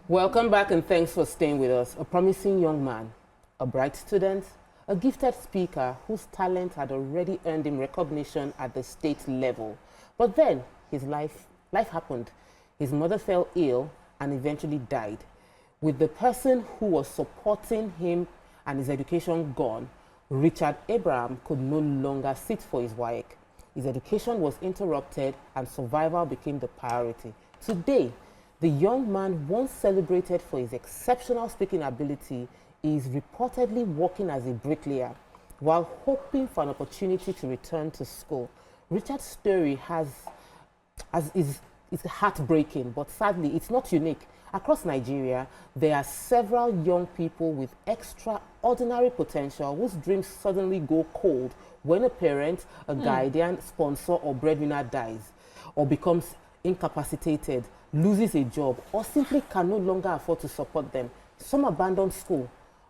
Welcome back and thanks for staying with us. A promising young man, a bright student, a gifted speaker whose talent had already earned him recognition at the state level. But then his life happened. His mother fell ill and eventually died. With the person who was supporting him and his education gone, Richard Abraham could no longer sit for his WAEC. His education was interrupted and survival became the priority. Today, the young man, once celebrated for his exceptional speaking ability, is reportedly working as a bricklayer while hoping for an opportunity to return to school. Richard's story is heartbreaking, but sadly, it's not unique. Across Nigeria, there are several young people with extraordinary potential whose dreams suddenly go cold when a parent, a guardian, sponsor, or breadwinner dies or becomes incapacitated, loses a job, or simply can no longer afford to support them. Some abandon school.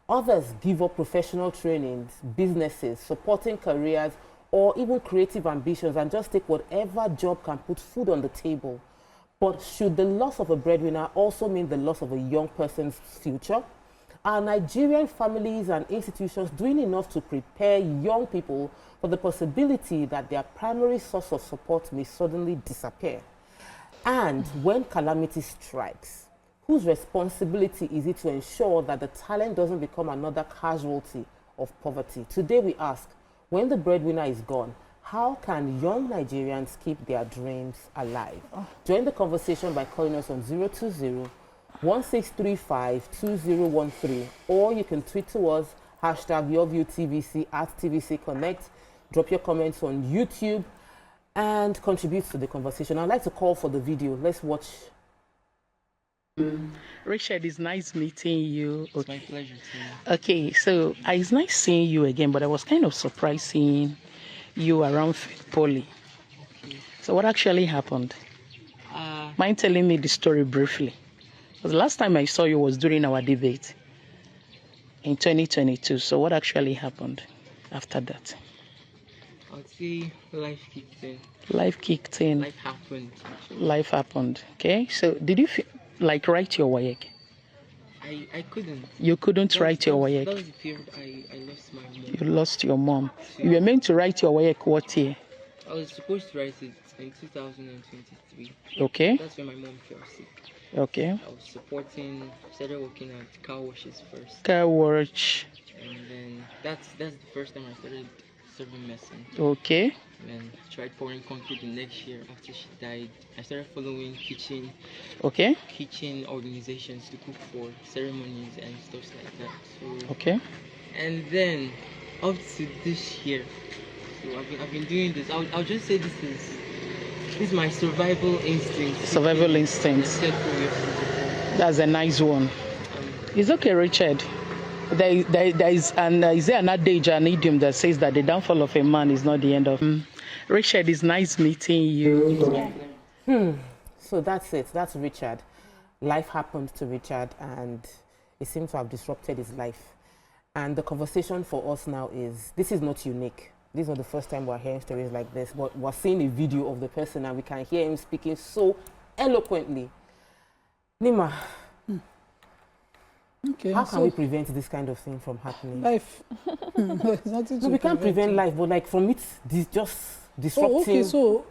Others give up professional trainings, businesses, supporting careers, or even creative ambitions and just take whatever job can put food on the table. But should the loss of a breadwinner also mean the loss of a young person's future? Are Nigerian families and institutions doing enough to prepare young people for the possibility that their primary source of support may suddenly disappear? And when calamity strikes, whose responsibility is it to ensure that the talent doesn't become another casualty of poverty? Today we ask, when the breadwinner is gone, how can young Nigerians keep their dreams alive? Join the conversation by calling us on 020-1635-2013, or you can tweet to us, #YourViewTVC @TVC Connect. Drop your comments on YouTube and contribute to the conversation. I'd like to call for the video. Let's watch. Richard, it's nice meeting you. It's my pleasure too. Okay, so it's nice seeing you again, but I was kind of surprised seeing you around Poly. So what actually happened? Mind telling me the story briefly? Because the last time I saw you was during our debate in 2022. So what actually happened after that? I'd say life kicked in. Life kicked in. Life happened. Life happened. Okay, so did you write your WAEC? I couldn't. You couldn't write your WAEC? That was the period I lost my mom. You lost your mom. You were meant to write your WAEC what year? I was supposed to write it in 2023. Okay. That's when my mom fell sick. Okay. I was started working at car washes first. Car wash. And then that's the first time I started serving medicine. Okay. And then tried pouring concrete the next year after she died. I started following kitchen organizations to cook for ceremonies and stuff like that. So okay. And then up to this year, so I've been doing this. I'll just say this is my survival instinct. Survival instinct. That's a nice one. It's okay, Richard. Is there an adage, an idiom that says that the downfall of a man is not the end of him? Richard, it's nice meeting you. So that's it. That's Richard. Life happened to Richard and it seems to have disrupted his life. And the conversation for us now is, this is not unique. This is not the first time we're hearing stories like this, but we're seeing a video of the person and we can hear him speaking so eloquently. Nima, okay, how can we prevent this kind of thing from happening? Life. No, we can't prevent life, but like from it, just disrupting. Oh, okay, so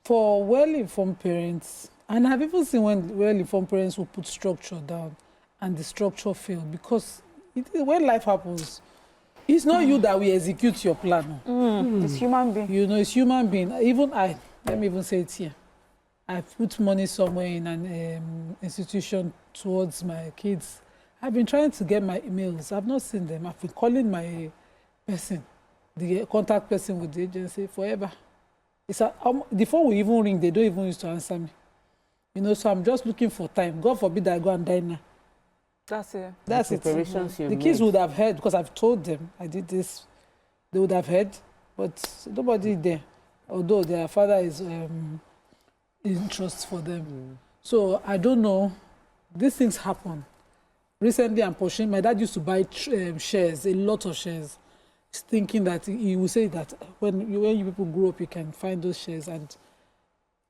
for well-informed parents, and I've even seen when well-informed parents will put structure down and the structure fail because when life happens, it's not you that will execute your plan. It's human being. You know, it's human being. Even let me even say it here. I put money somewhere in an institution towards my kids. I've been trying to get my emails. I've not seen them. I've been calling my person, the contact person with the agency forever. The phone will even ring. They don't even used to answer me. You know, so I'm just looking for time. God forbid I go and die now. That's it. That's it. The kids would have heard because I've told them I did this. They would have heard, but nobody there. Although their father is in trust for them. So I don't know. These things happen. Recently, I'm pushing. My dad used to buy shares, a lot of shares, thinking that he would say that when you people grow up, you can find those shares. And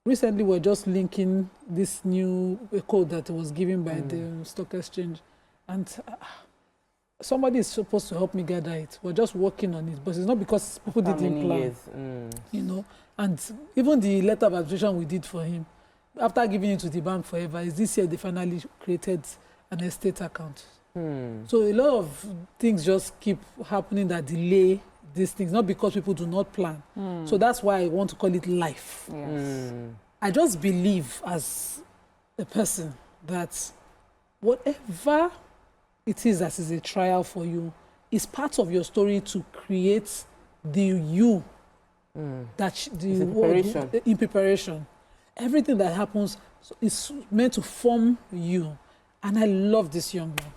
recently we're just linking this new code that was given by the stock exchange, and somebody is supposed to help me gather it. We're just working on it, but it's not because people didn't plan. You know, and even the letter of administration we did for him, after giving it to the bank forever, is this year they finally created an estate account. So a lot of things just keep happening that delay these things, not because people do not plan. So that's why I want to call it life. Yes. I just believe as a person that whatever it is that is a trial for you is part of your story to create the you that in preparation. Everything that happens is meant to form you. And I love this young man.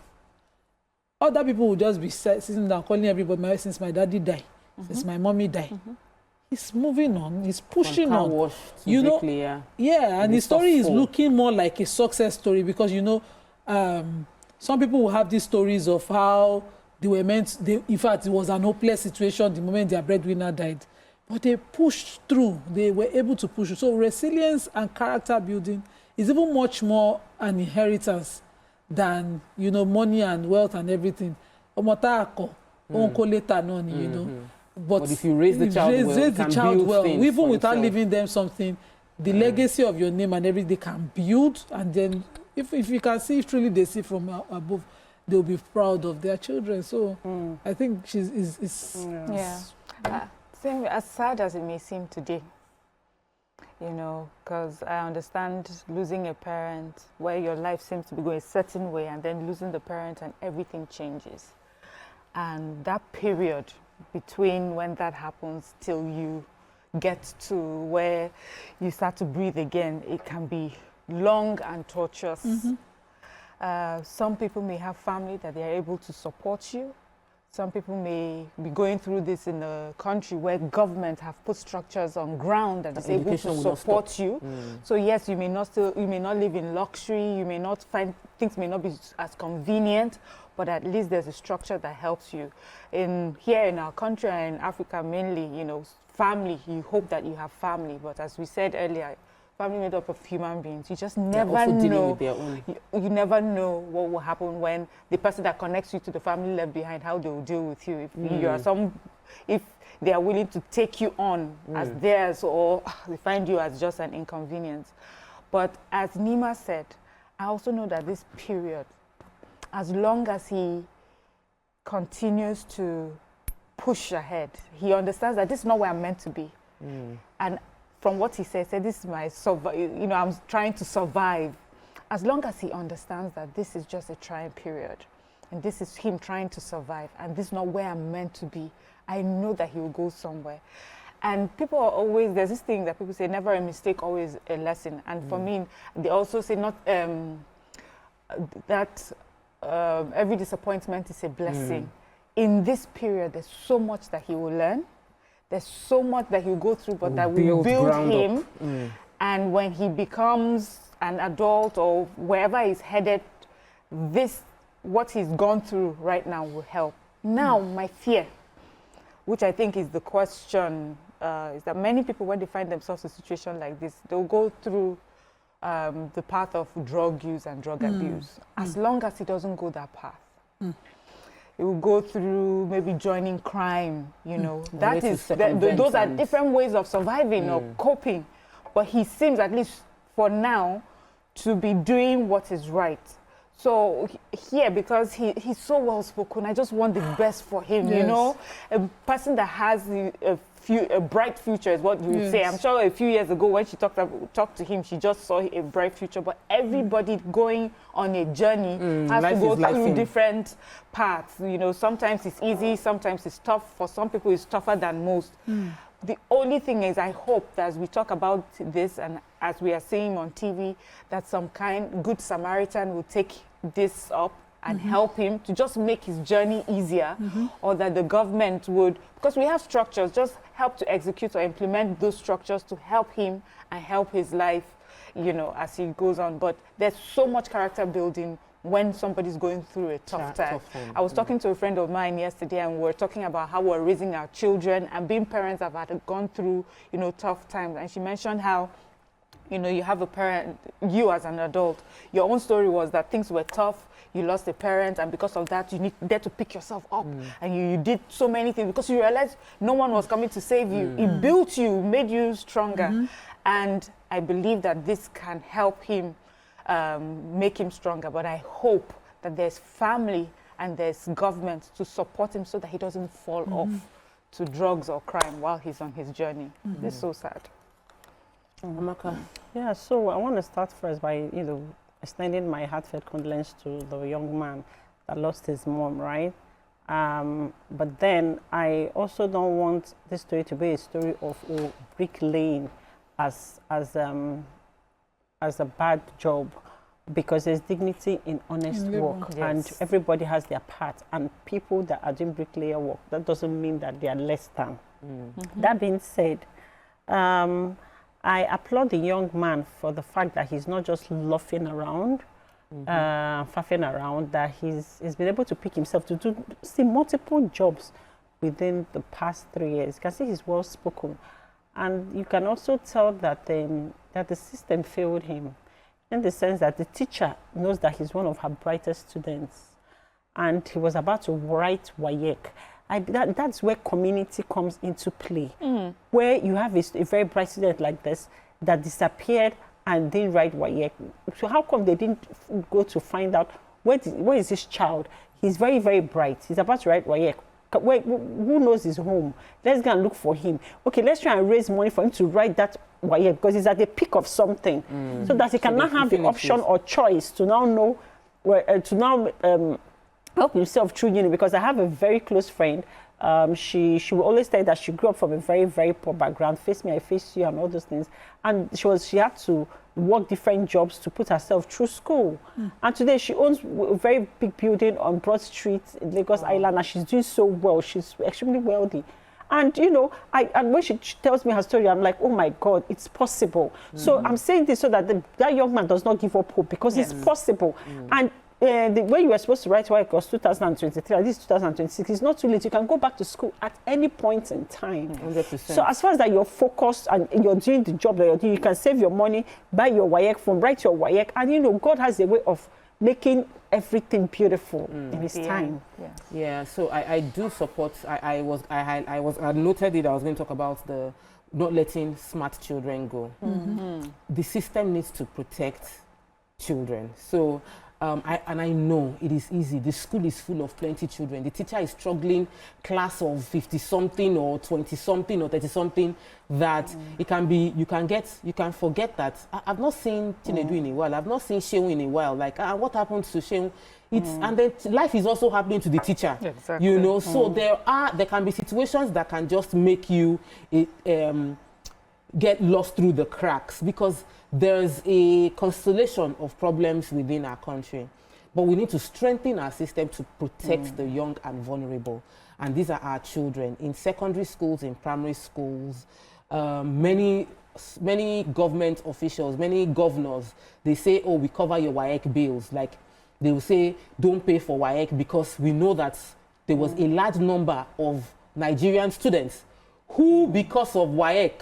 Other people will just be sitting down calling everybody, since my daddy died, since my mommy died. He's moving on, he's pushing on. You know, yeah, and his story is looking more like a success story because, you know, some people will have these stories of how they were in fact, it was an hopeless situation the moment their breadwinner died. But they pushed through, they were able to push through. So resilience and character building is even much more an inheritance than, you know, money and wealth and everything. You know. But if you raise the child well, even without leaving them something, the legacy of your name and everything can build, and then if you can see, if truly they see from above, they'll be proud of their children. So I think same, as sad as it may seem today, you know, because I understand losing a parent where your life seems to be going a certain way, and then losing the parent and everything changes. And that period between when that happens till you get to where you start to breathe again, it can be long and torturous. Some people may have family that they are able to support you. Some people may be going through this in a country where government have put structures on ground that is able to support you. So yes, you may not live in luxury, you may not find, things may not be as convenient, but at least there's a structure that helps you. Here in our country and in Africa mainly, you know, family, you hope that you have family, but as we said earlier, family made up of human beings. You just never know. You never know what will happen when the person that connects you to the family left behind, how they will deal with you. If they are willing to take you on as theirs, or they find you as just an inconvenience. But as Nima said, I also know that this period, as long as he continues to push ahead, he understands that this is not where I'm meant to be. And from what he said, this is my you know, I'm trying to survive. As long as he understands that this is just a trying period, and this is him trying to survive, and this is not where I'm meant to be, I know that he will go somewhere. And people are always, there's this thing that people say, never a mistake, always a lesson. And for me, they also say not that every disappointment is a blessing. In this period, there's so much that he will learn. There's so much that he'll go through, but that will build him. And when he becomes an adult or wherever he's headed, what he's gone through right now will help. Now, my fear, which I think is the question, is that many people, when they find themselves in a situation like this, they'll go through the path of drug use and drug abuse. As long as he doesn't go that path. He will go through maybe joining crime, you know. Those are different ways of surviving or coping. But he seems, at least for now, to be doing what is right. So here, because he's so well spoken, I just want the best for him, you know. A person that has a bright future is what you would say. I'm sure a few years ago when she talked to him, she just saw a bright future. But everybody going on a journey has to go through different paths. You know, sometimes it's easy, sometimes it's tough. For some people, it's tougher than most. The only thing is, I hope that as we talk about this and as we are seeing on TV, that some good Samaritan will take this up and help him to just make his journey easier, or that the government would, because we have structures, just help to execute or implement those structures to help him and help his life, you know, as he goes on. But there's so much character building when somebody's going through a tough time. I was talking to a friend of mine yesterday, and we were talking about how we're raising our children, and being parents have gone through, you know, tough times. And she mentioned how you know, you have a parent, you as an adult, your own story was that things were tough, you lost a parent, and because of that, you needed to pick yourself up, and you did so many things because you realized no one was coming to save you. It built you, made you stronger, and I believe that this can help him make him stronger, but I hope that there's family and there's government to support him so that he doesn't fall off to drugs or crime while he's on his journey. It's so sad. Amaka. Yeah, so I want to start first by, you know, extending my heartfelt condolence to the young man that lost his mom, right? But then I also don't want this story to be a story of bricklaying as a bad job, because there's dignity in honest work, and everybody has their part, and people that are doing bricklayer work, that doesn't mean that they are less than. That being said, I applaud the young man for the fact that he's not just laughing around, faffing around, that he's been able to pick himself to see multiple jobs within the past 3 years. You can see he's well spoken, and you can also tell that that the system failed him, in the sense that the teacher knows that he's one of her brightest students, and he was about to write WAEC. That's where community comes into play, where you have a very bright student like this that disappeared and didn't write WAEC. So how come they didn't go to find out where is this child? He's very, very bright. He's about to write WAEC. Who knows his home? Let's go and look for him. Okay, let's try and raise money for him to write that WAEC, because he's at the peak of something, so that he can now have the option or choice to now know where help himself through uni. Because I have a very close friend. She will always say that she grew up from a very, very poor background. Face me, I face you, and all those things. And she had to work different jobs to put herself through school. And today she owns a very big building on Broad Street in Lagos Island, and she's doing so well. She's extremely wealthy. And you know, and when she tells me her story, I'm like, oh my God, it's possible. So I'm saying this so that that young man does not give up hope, because it's possible. And the way you were supposed to write WAEC was 2023, at least 2026. It's not too late. You can go back to school at any point in time. 100%. So as far as that you're focused and you're doing the job that you're doing, you can save your money, buy your WAEC form, write your WAEC, and you know, God has a way of making everything beautiful in His time. Yeah. So I do support. I noted it. I was going to talk about the not letting smart children go. The system needs to protect children. So. I know it is easy. The school is full of plenty children. The teacher is struggling, class of 50-something or 20-something or 30-something, that it can be, you can forget that. I've not seen Chinedu in a while. I've not seen Shehu in a while. Like, what happened to Shehu? And then life is also happening to the teacher. Exactly. You know, so there can be situations that can just make you get lost through the cracks, because there's a constellation of problems within our country. But we need to strengthen our system to protect the young and vulnerable. And these are our children in secondary schools, in primary schools. Many government officials, many governors, they say, oh, we cover your WAEC bills. Like, they will say, don't pay for WAEC, because we know that there was a large number of Nigerian students who, because of WAEC,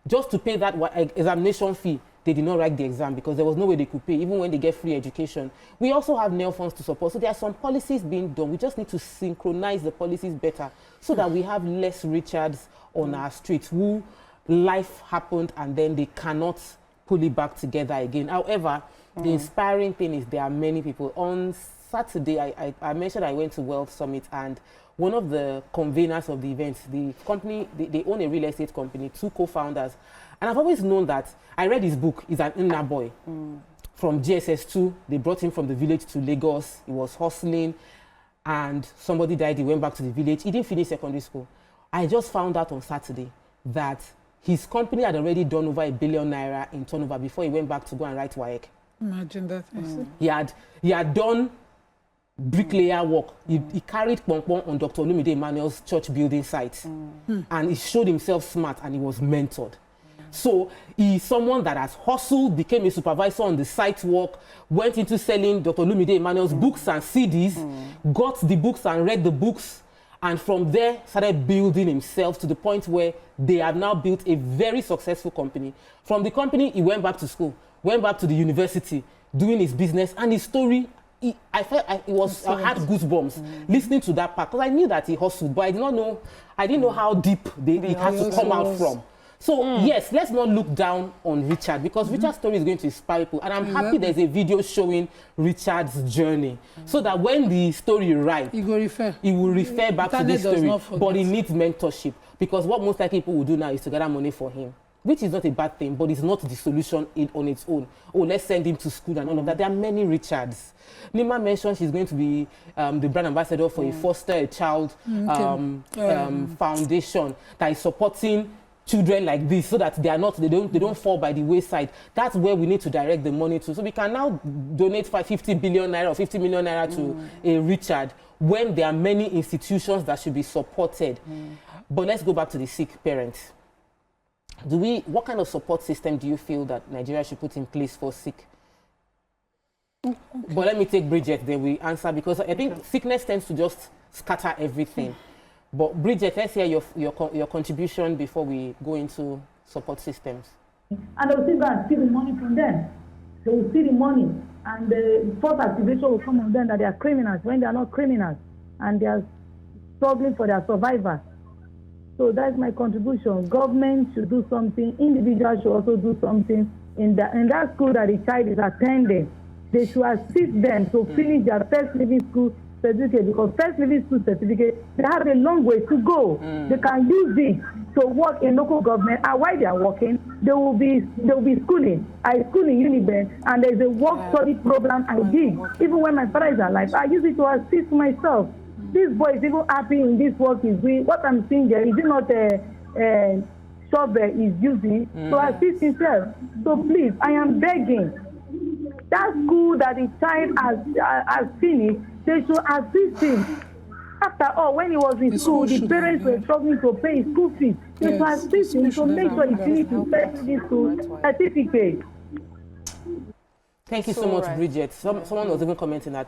just to pay that examination fee, they did not write the exam, because there was no way they could pay, even when they get free education. We also have NEL funds to support. So there are some policies being done. We just need to synchronize the policies better, so that we have less Richards on our streets who life happened and then they cannot pull it back together again. However, the inspiring thing is there are many people. On Saturday, I mentioned I went to Wealth Summit, and one of the conveners of the event, the company, they own a real estate company, 2 co-founders. And I've always known that. I read his book. He's an inner boy. From GSS2, they brought him from the village to Lagos. He was hustling, and somebody died. He went back to the village. He didn't finish secondary school. I just found out on Saturday that his company had already done over ₦1 billion in turnover before he went back to go and write WAEC. Imagine that. He had done bricklayer work. He carried Pongpong on Dr. Olumide Emmanuel's church building site. And he showed himself smart, and he was mentored. So he's someone that has hustled, became a supervisor on the site work, went into selling Dr. Olumide Emmanuel's books and CDs, got the books and read the books, And from there, started building himself to the point where they have now built a very successful company. From the company, he went back to school, went back to the university, doing his business, and his story, I had goosebumps listening to that part, because I knew that he hustled, but I didn't know how deep it had to come out from. So yes, let's not look down on Richard, because Richard's story is going to inspire people, and I'm happy there's a video showing Richard's journey, so that when the story arrives, he will refer back to this story. But he needs mentorship, because what most likely people will do now is to gather money for him, which is not a bad thing, but it's not the solution on its own. Oh, let's send him to school and all of that. There are many Richards. Nima mentioned she's going to be the brand ambassador for a foster child foundation that is supporting children like this, so that they don't fall by the wayside. That's where we need to direct the money to. So we can now donate 50 billion naira or 50 million naira to a Richard, when there are many institutions that should be supported. But let's go back to the sick parents. What kind of support system do you feel that Nigeria should put in place for sick? But let me take Bridget, then we answer, because I think sickness tends to just scatter everything. But Bridget, let's hear your contribution before we go into support systems. And they'll still go and steal the money from them. They will steal the money, and the false accusation will come on them that they are criminals when they are not criminals, and they are struggling for their survival. So that's my contribution. Government should do something. Individuals should also do something in that school that the child is attending. They should assist them to finish their first living school certificate, because first living school certificate, they have a long way to go. They can use it to work in local government, and while they are working, they will be schooling. I school in Uniben, and there's a work study program I did. Even when my father is alive, I use it to assist myself. This boy is even happy in this work he's doing. What I'm seeing there, is it not a shovel he's using to assist himself? So please, I am begging. That school that the child has finished, they should assist him. After all, when he was in school, the parents were struggling to pay his school fees. They should assist him to make sure he finishes his first school certificate. Thank you so much, Bridget. Someone was even commenting that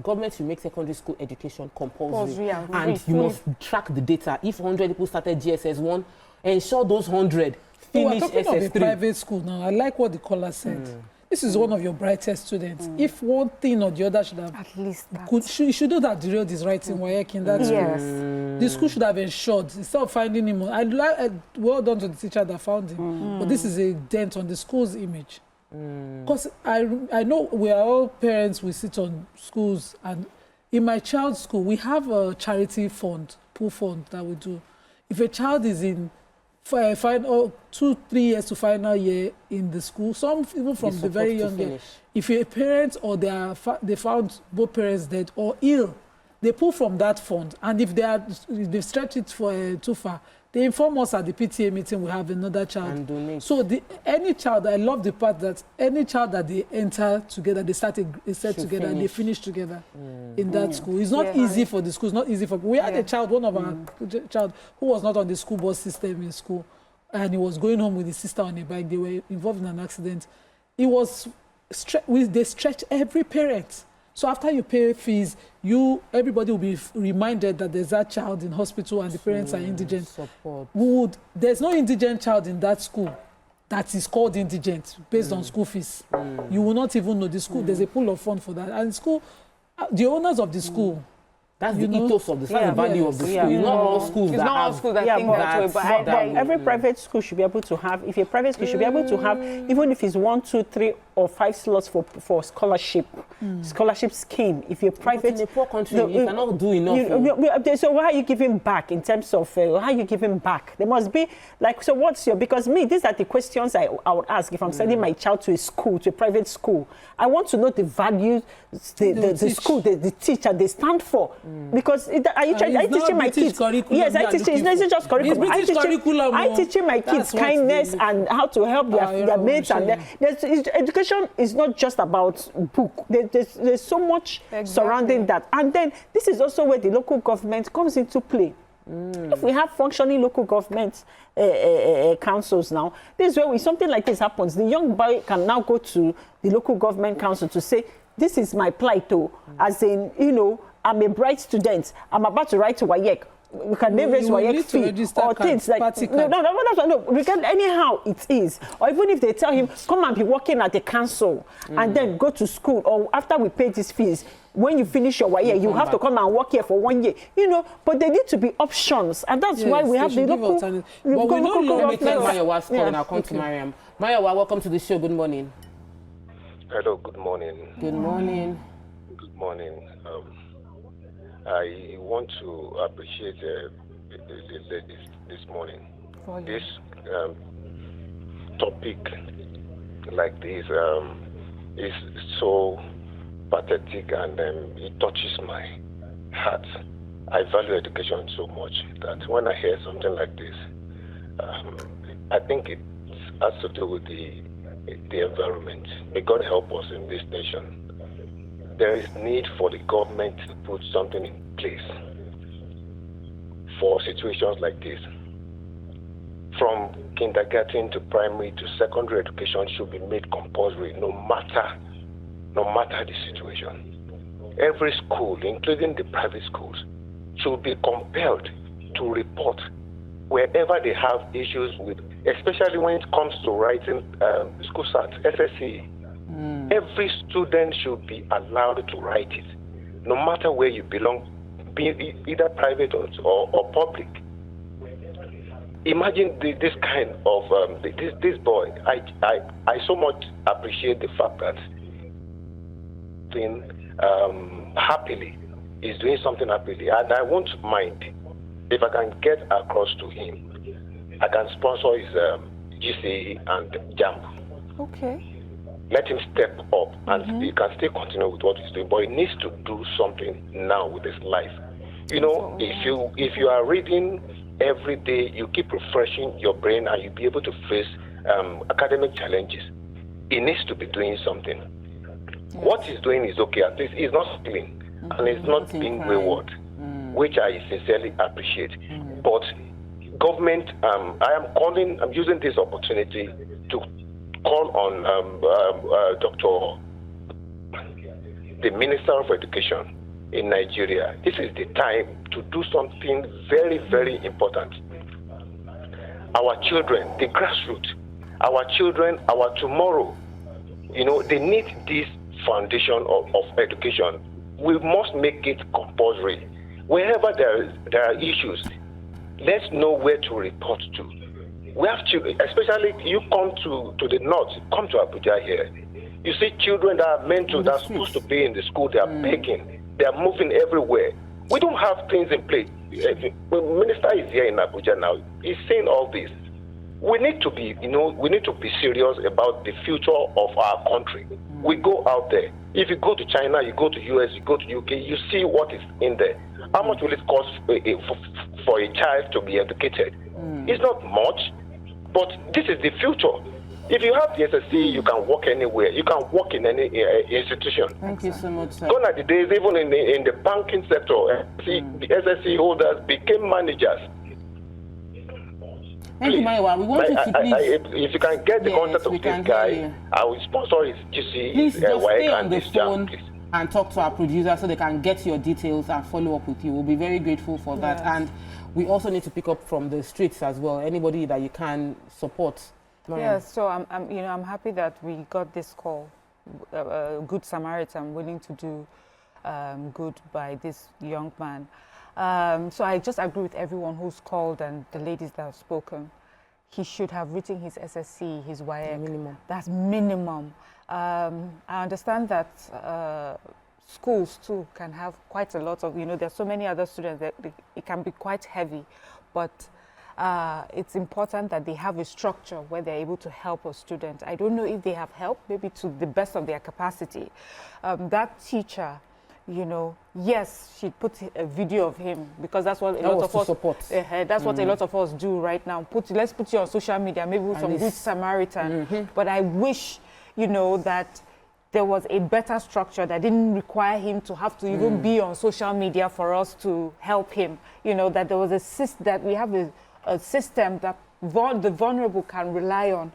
government should make secondary school education compulsory. And you must track the data. If 100 people started GSS1, ensure those 100 finish SS3. Of a private school now, I like what the caller said. This is one of your brightest students. If one thing or the other should have... At least that. You should know that the road is right in WAEC in that school. The school should have ensured, instead of finding him... well done to the teacher that found him. But this is a dent on the school's image. Because I know we are all parents, we sit on schools, and in my child's school, we have a charity fund, pool fund that we do. If a child is in 2-3 years to final year in the school, some even from the very young age, if a parent or they found both parents dead or ill, they pull from that fund, and if they stretch it for too far, they inform us at the PTA meeting we have another child. And donate. So any child, I love the part that any child that they enter together, they start together, and they finish together in that school. It's not easy for the school. It's not easy for... We had a child, one of our child, who was not on the school bus system in school, and he was going home with his sister on a bike. They were involved in an accident. They stretch every parent. So after you pay fees, everybody will be reminded that there's that child in hospital and the parents are indigent. There's no indigent child in that school that is called indigent based on school fees. You will not even know the school. There's a pool of funds for that. And school, the owners of the school, that's the ethos of the school, the value of the school. It's not all schools that think that way. But every private school should be able to have, if a private school should be able to have, even if it's 1, 2, 3, or 5 slots for scholarship scheme. If you're private... But in a poor country, you cannot do enough. So why are you giving back in terms of, how are you giving back? There must be, so what's your... Because these are the questions I would ask if I'm sending my child to a school, to a private school. I want to know the values the school, the teacher, they stand for. Because are you teaching my kids? Yes, I teach. It's not just curriculum. I'm teaching my kids kindness and how to help their mates. And education is not just about book. There's so much surrounding that. And then this is also where the local government comes into play. If we have functioning local government councils now, this is where something like this happens. The young boy can now go to the local government council to say, this is my plight, as in, I'm a bright student. I'm about to write to WAEC. can they raise YX fee or things like anyhow it is, or even if they tell him come and be working at the council and then go to school, or after we pay these fees, when you finish your YA, you have to come and work here for 1 year, you know. But there need to be options, and that's why we have the local. But we don't know Mayowa's call, and I'll come to Mariam. Mayowa, welcome to the show. Good morning. Hello. Good morning. Good morning. Good morning. I want to appreciate this morning. This topic like this is so pathetic, and it touches my heart. I value education so much that when I hear something like this, I think it has to do with the environment. May God help us in this nation. There is need for the government to put something in place for situations like this. From kindergarten to primary to secondary education should be made compulsory, no matter the situation. Every school, including the private schools, should be compelled to report wherever they have issues with, especially when it comes to writing school SAT, SSC. Every student should be allowed to write it, no matter where you belong, be either private or public. Imagine this kind of this boy. I so much appreciate the fact that happily is doing something happily, and I won't mind if I can get across to him. I can sponsor his GCE and JAMB. Okay. Let him step up, and he can still continue with what he's doing. But he needs to do something now with his life. You know, if you are reading every day, you keep refreshing your brain, and you'll be able to face academic challenges. He needs to be doing something. Yes. What he's doing is okay. At least he's not stealing, and he's not being wayward, which I sincerely appreciate. But government, I'm using this opportunity to call on the Minister of Education in Nigeria. This is the time to do something very, very important. Our children, the grassroots, our children, our tomorrow, you know, they need this foundation of education. We must make it compulsory. Wherever there are issues, let's know where to report to. We have children, especially you come to the north, come to Abuja here. You see children that are meant to, that are supposed to be in the school, they are begging, they are moving everywhere. We don't have things in place. The minister is here in Abuja now. He's saying all this. We need to be, we need to be serious about the future of our country. We go out there. If you go to China, you go to US, you go to UK, you see what is in there. How much will it cost for a child to be educated? It's not much. But this is the future. If you have the SSC, you can work anywhere. You can work in any institution. Thank you so much, sir. Gone are the days, even in the banking sector, the SSC holders became managers. Thank you, Mayowa. We want you to please. If you can get the contact of this guy, I will sponsor his GC. Please just stay on the phone and talk to our producer so they can get your details and follow up with you. We'll be very grateful for that. Yes. And we also need to pick up from the streets as well. Anybody that you can support. Mariam. Yes, so I'm happy that we got this call. Good Samaritan willing to do good by this young man. So I just agree with everyone who's called and the ladies that have spoken. He should have written his SSC, his YX. Minimum. That's minimum. I understand that schools too can have quite a lot of, there's so many other students that it can be quite heavy, but it's important that they have a structure where they're able to help a student. I don't know if they have help, maybe to the best of their capacity. That teacher, yes, she put a video of him because that's what a lot of us support. That's what a lot of us do right now. Let's put you on social media, maybe with some good Samaritan. But I wish, that there was a better structure that didn't require him to have to even be on social media for us to help him. That there was that we have a system that the vulnerable can rely on.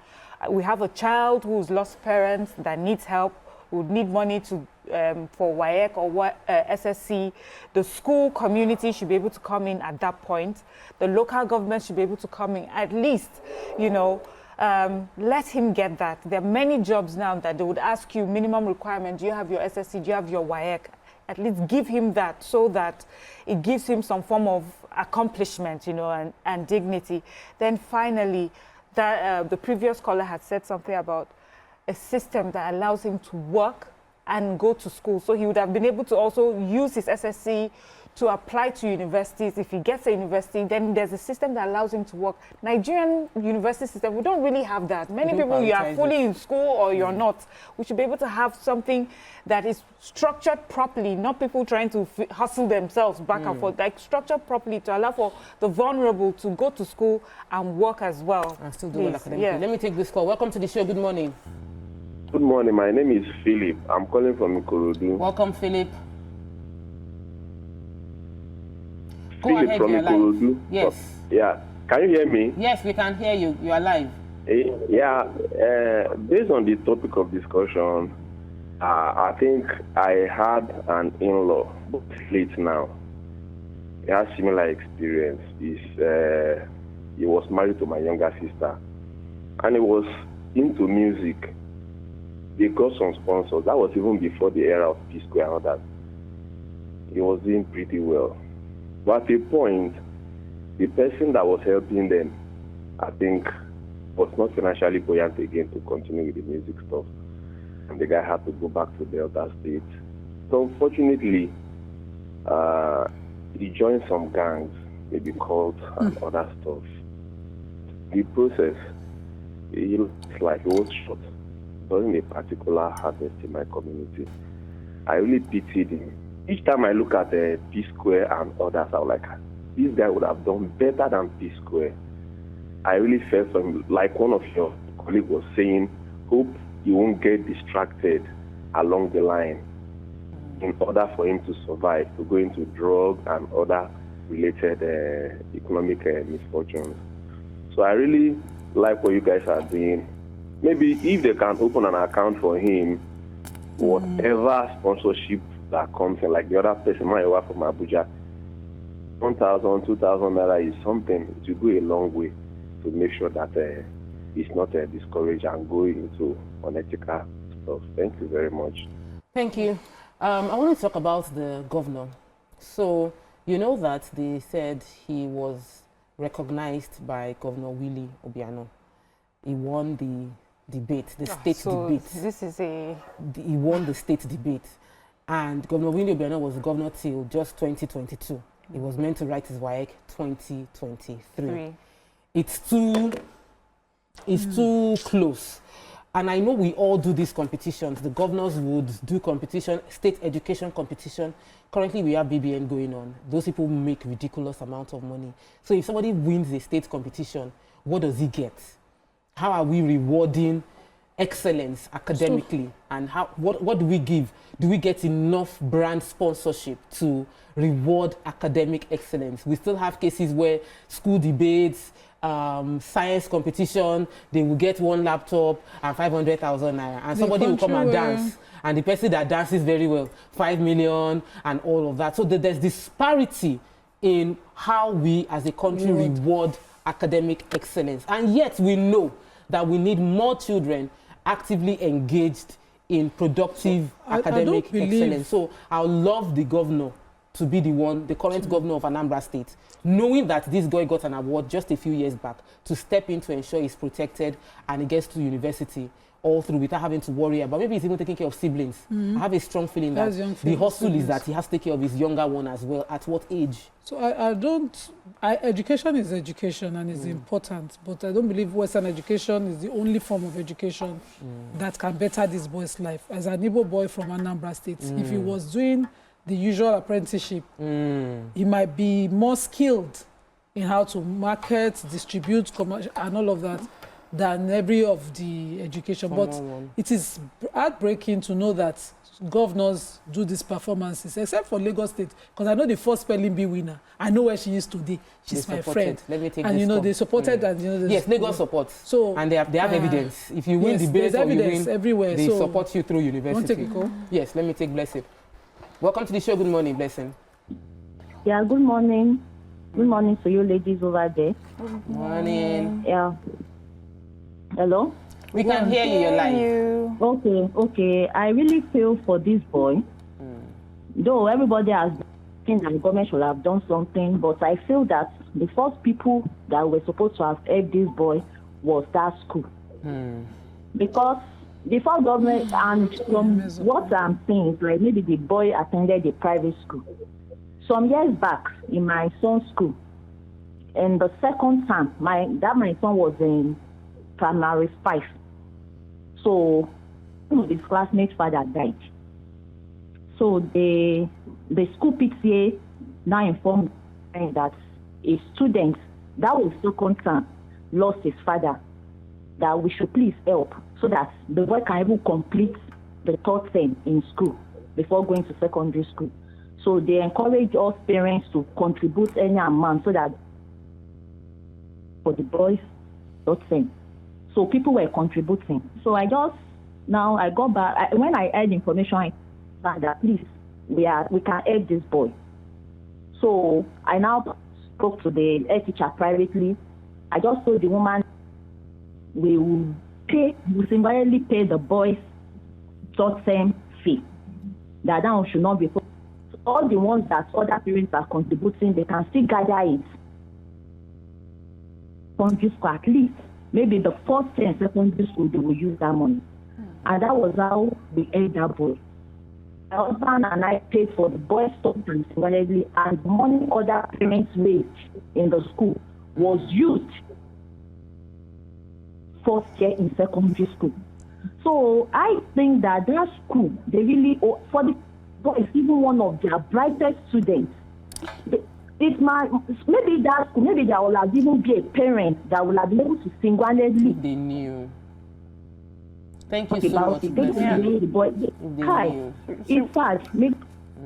We have a child who's lost parents that needs help, would need money to for WAEC or SSC, the school community should be able to come in at that point. The local government should be able to come in at least, you know, let him get that. There are many jobs now that they would ask you minimum requirement. Do you have your SSC? Do you have your WAEC? At least give him that so that it gives him some form of accomplishment, you know, and dignity. Then finally, that the previous caller had said something about a system that allows him to work and go to school. So he would have been able to also use his SSC to apply to universities. If he gets a university, then there's a system that allows him to work. Nigerian university system, we don't really have that. Many people, you are fully in school or you're not. We should be able to have something that is structured properly, not people trying to hustle themselves back and forth, like structured properly to allow for the vulnerable to go to school and work as well. And still do well academically. Let me take this call. Welcome to the show. Good morning. Good morning. My name is Philip. I'm calling from Ikorodu. Welcome, Philip. Go Philip ahead, from you're Ikorodu. live. Yes. Yeah. Can you hear me? Yes, we can hear you. You are live. Yeah. Based on the topic of discussion, I think I had an in-law, but late now. He has similar experience. He was married to my younger sister, and he was into music. They got some sponsors. That was even before the era of P Square and all that. He was doing pretty well. But at a point, the person that was helping them, I think, was not financially buoyant again to continue with the music stuff. And the guy had to go back to Delta State. So unfortunately, he joined some gangs, maybe cults and other stuff. The process, he looks like he was shot during a particular harvest in my community. I really pitied him. Each time I look at P Square and others, I was like, this guy would have done better than P Square. I really felt for him, like one of your colleagues was saying, hope he won't get distracted along the line in order for him to survive, to go into drug and other related economic misfortunes. So I really like what you guys are doing. Maybe if they can open an account for him, whatever sponsorship that comes in, like the other person, my wife from Abuja, 1,000, 2,000 naira is something. It will go a long way to make sure that it's not discouraged and go into unethical stuff. Thank you very much. Thank you. I want to talk about the governor. So, you know that they said he was recognized by Governor Willie Obiano. He won the debate, the state debate. This is he won the state debate. And Governor Willie Obiano was the governor till just 2022. He was meant to write his WAEC 2023. It's too close. And I know we all do these competitions. The governors would do competition, state education competition. Currently, we have BBN going on. Those people make ridiculous amounts of money. So if somebody wins a state competition, what does he get? How are we rewarding excellence academically? And what do we give? Do we get enough brand sponsorship to reward academic excellence? We still have cases where school debates, science competition, they will get one laptop and 500,000 naira, and somebody will come and dance, and the person that dances very well, 5 million and all of that. So there's disparity in how we as a country reward academic excellence, and yet we know that we need more children actively engaged in productive academic excellence. So I would love the governor to be the current governor of Anambra State, knowing that this guy got an award just a few years back, to step in to ensure he's protected and he gets to university all through without having to worry about, maybe he's even taking care of siblings. I have a strong feeling that the hustle is that he has to take care of his younger one as well. At what age? So education is education and is important, but I don't believe Western education is the only form of education that can better this boy's life. As an Igbo boy from Anambra State, if he was doing the usual apprenticeship, he might be more skilled in how to market, distribute, commercial, and all of that. than every of the education. But it is heartbreaking to know that governors do these performances, except for Lagos State, because I know the first spelling bee winner. I know where she is today. She's my friend. Let me take and this you know, they supported and you know. Yes, Lagos supports. So and they have evidence. If you win yes, debate or you win, everywhere. they so support you through university. Take a call? Yes, let me take Blessing. Welcome to the show. Good morning, Blessing. Yeah, good morning. Good morning to you ladies over there. Good morning. Yeah. Hello? We can hear you, you're live. Okay. I really feel for this boy. Though everybody has think that the government should have done something, but I feel that the first people that were supposed to have helped this boy was that school. Because before government, and from what I'm seeing, is like maybe the boy attended a private school. Some years back in my son's school, in the second term, my son was in primary 5. So his classmate's father died. So the school PTA now informed me that a student that was second term lost his father, that we should please help so that the boy can even complete the third term in school before going to secondary school. So they encourage us parents to contribute any amount so that for the boys third term. So people were contributing. So I got back. When I heard information, I found that please, we can help this boy. So I now spoke to the head teacher privately. I just told the woman we will symbolically pay the boys third term fee. That now should not be. All the ones that other parents are contributing, they can still gather it from this school at least. Maybe the first and secondary school, they will use that money. And that was how we ate that boy. My husband and I paid for the boys' substance symbolically, and the money other parents raised in the school was used first year in secondary school. So I think that school, they really, for the boys, even one of their brightest students, maybe there will have even be a parent that will have been able to single-handedly. They knew. Thank you so much. The boy. In fact, thank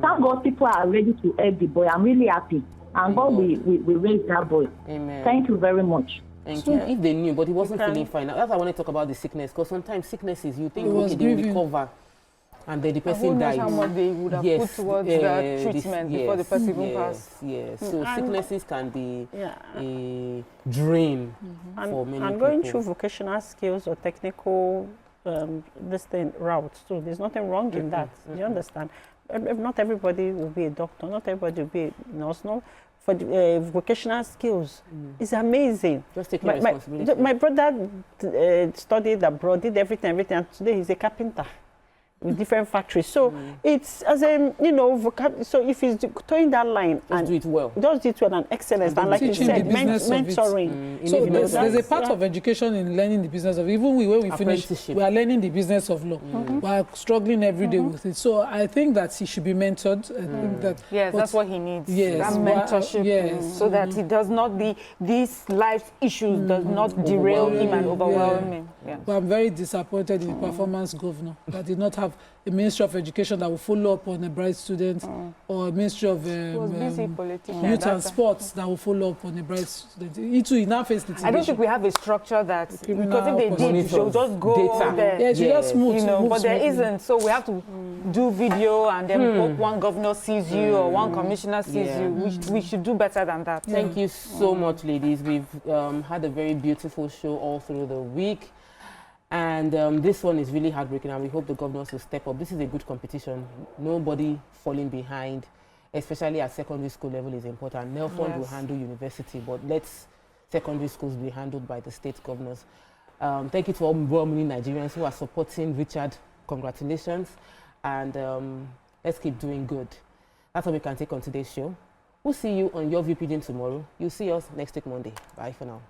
God people are ready to help the boy. I'm really happy. And God will raise that boy. Amen. Thank you very much. Thank you. If they knew, but he wasn't feeling fine. That's why I want to talk about the sickness, because sometimes sicknesses, you think, okay, they will recover, and then the person dies. How much they would have put towards that treatment before the person even passed. Yes. So sicknesses can be a drain for many people. And going through vocational skills or technical routes too. There's nothing wrong in that. You understand? Not everybody will be a doctor. Not everybody will be a nurse. No. For the, vocational skills, it's amazing. Just take responsibility. My brother studied abroad, did everything, and today he's a carpenter with different factories. So it's as a so if he's towing that line and do it well, just do it well and excellence, and like you said, mentoring. So there's a part of education in learning the business of even when we finish, we are learning the business of law. We are struggling every day with it. So I think that he should be mentored. I think that that's what he needs. Yes, that mentorship, so that he does not these life issues does not derail him and overwhelm him. But I'm very disappointed in the performance governor that did not have a Ministry of Education that will follow up on a bright student, or a Ministry of Youth and Sports that will follow up on a bright student. He now face litigation. I don't think we have a structure that, because if they did, they'll just go there. Yeah, just move, but there isn't. So we have to do video, and then hope one governor sees you or one commissioner sees you. We should do better than that. Thank you so much, ladies. We've had a very beautiful show all through the week. And this one is really heartbreaking, and we hope the governors will step up. This is a good competition. Nobody falling behind, especially at secondary school level, is important. NELFund will handle university, but let's secondary schools be handled by the state governors. Thank you to all well-meaning Nigerians who are supporting Richard. Congratulations. And let's keep doing good. That's all we can take on today's show. We'll see you on Your View Pigeon tomorrow. You'll see us next week, Monday. Bye for now.